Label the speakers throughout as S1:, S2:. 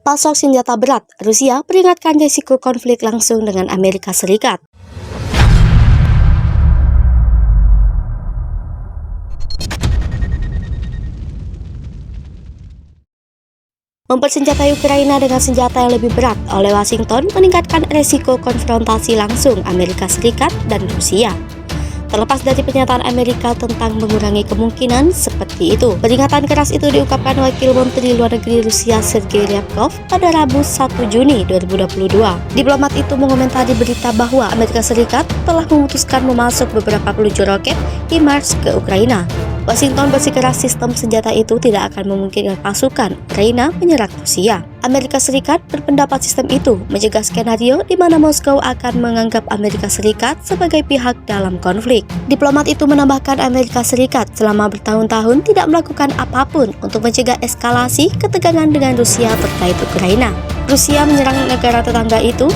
S1: Pasok senjata berat, Rusia peringatkan risiko konflik langsung dengan Amerika Serikat. Mempersenjatai Ukraina dengan senjata yang lebih berat oleh Washington meningkatkan risiko konfrontasi langsung Amerika Serikat dan Rusia. Terlepas dari pernyataan Amerika tentang mengurangi kemungkinan seperti itu, peringatan keras itu diungkapkan Wakil Menteri Luar Negeri Rusia Sergei Ryabkov pada Rabu 1 Juni 2022. Diplomat itu mengomentari berita bahwa Amerika Serikat telah memutuskan memasuk beberapa peluncur roket HIMARS ke Ukraina. Washington bersikeras sistem senjata itu tidak akan memungkinkan pasukan Ukraina menyerang Rusia. Amerika Serikat berpendapat sistem itu mencegah skenario di mana Moskow akan menganggap Amerika Serikat sebagai pihak dalam konflik. Diplomat itu menambahkan Amerika Serikat selama bertahun-tahun tidak melakukan apapun untuk mencegah eskalasi ketegangan dengan Rusia terkait Ukraina. Rusia menyerang negara tetangga itu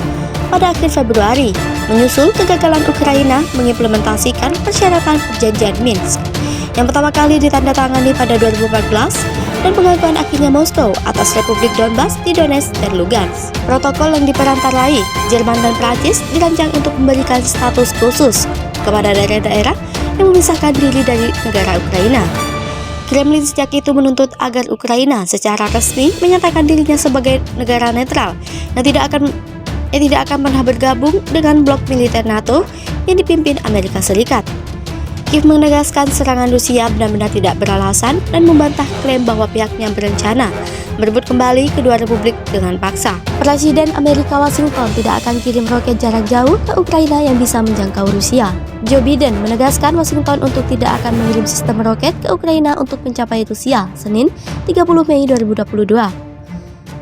S1: pada akhir Februari, menyusul kegagalan Ukraina mengimplementasikan persyaratan perjanjian Minsk yang pertama kali ditandatangani pada 2014 dan pengakuan akhirnya Moskow atas Republik Donbas di Donetsk dan Lugansk. Protokol yang diperantarai Jerman dan Prancis dirancang untuk memberikan status khusus kepada daerah-daerah yang memisahkan diri dari negara Ukraina. Kremlin sejak itu menuntut agar Ukraina secara resmi menyatakan dirinya sebagai negara netral yang tidak akan pernah bergabung dengan blok militer NATO yang dipimpin Amerika Serikat. Kiev menegaskan serangan Rusia benar-benar tidak beralasan dan membantah klaim bahwa pihaknya berencana merebut kembali kedua republik dengan paksa. Presiden Amerika Washington tidak akan kirim roket jarak jauh ke Ukraina yang bisa menjangkau Rusia. Joe Biden menegaskan Washington untuk tidak akan mengirim sistem roket ke Ukraina untuk mencapai Rusia, Senin 30 Mei 2022.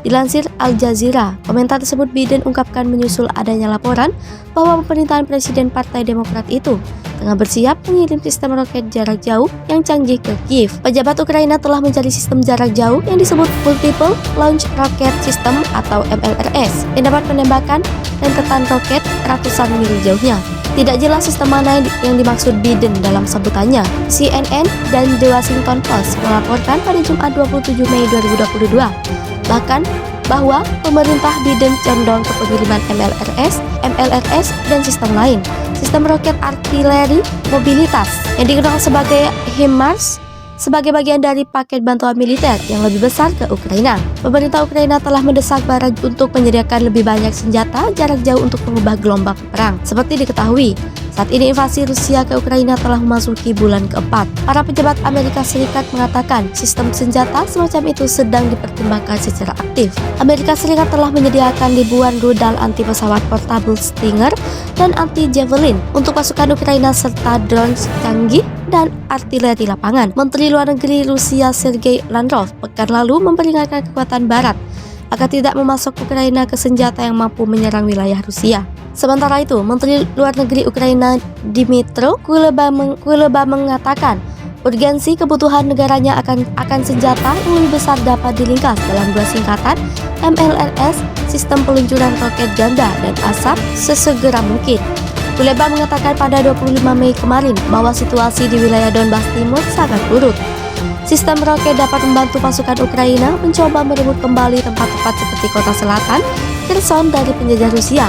S1: Dilansir Al Jazeera, komentar tersebut Biden ungkapkan menyusul adanya laporan bahwa pemerintahan Presiden Partai Demokrat itu tengah bersiap mengirim sistem roket jarak jauh yang canggih ke Kiev. Pejabat Ukraina telah mencari sistem jarak jauh yang disebut Multiple Launch Rocket System atau MLRS yang dapat menembakkan rentetan roket ratusan mil jauhnya. Tidak jelas sistem mana yang dimaksud Biden dalam sambutannya. CNN dan The Washington Post melaporkan pada Jumat 27 Mei 2022 bahkan bahwa pemerintah Biden condong ke pengiriman MLRS, dan sistem lain. Sistem roket artileri mobilitas yang dikenal sebagai HIMARS sebagai bagian dari paket bantuan militer yang lebih besar ke Ukraina. Pemerintah Ukraina telah mendesak Barat untuk menyediakan lebih banyak senjata jarak jauh untuk mengubah gelombang perang. Seperti diketahui, saat ini invasi Rusia ke Ukraina telah memasuki bulan keempat. Para pejabat Amerika Serikat mengatakan sistem senjata semacam itu sedang dipertimbangkan secara aktif. Amerika Serikat telah menyediakan ribuan rudal anti pesawat portable Stinger dan anti Javelin untuk pasukan Ukraina serta drone canggih dan artileri lapangan. Menteri Luar Negeri Rusia Sergei Lavrov pekan lalu memperingatkan kekuatan Barat agar tidak memasok Ukraina ke senjata yang mampu menyerang wilayah Rusia. Sementara itu, Menteri Luar Negeri Ukraina Dmytro Kuleba mengatakan urgensi kebutuhan negaranya akan senjata yang lebih besar dapat diringkas dalam dua singkatan MLRS, sistem peluncuran roket ganda dan asap sesegera mungkin. Kuleba mengatakan pada 25 Mei kemarin bahwa situasi di wilayah Donbas Timur sangat buruk. Sistem roket dapat membantu pasukan Ukraina mencoba merebut kembali tempat-tempat seperti kota selatan Kherson dari penjajah Rusia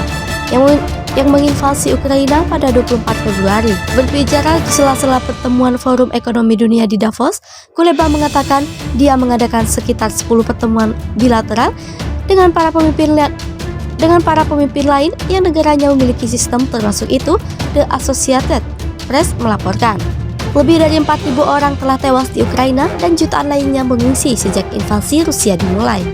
S1: yang menginvasi Ukraina pada 24 Februari. Berbicara di sela-sela pertemuan Forum Ekonomi Dunia di Davos, Kuleba mengatakan dia mengadakan sekitar 10 pertemuan bilateral dengan para pemimpin lain yang negaranya memiliki sistem, termasuk itu The Associated Press melaporkan. Lebih dari 4.000 orang telah tewas di Ukraina dan jutaan lainnya mengungsi sejak invasi Rusia dimulai.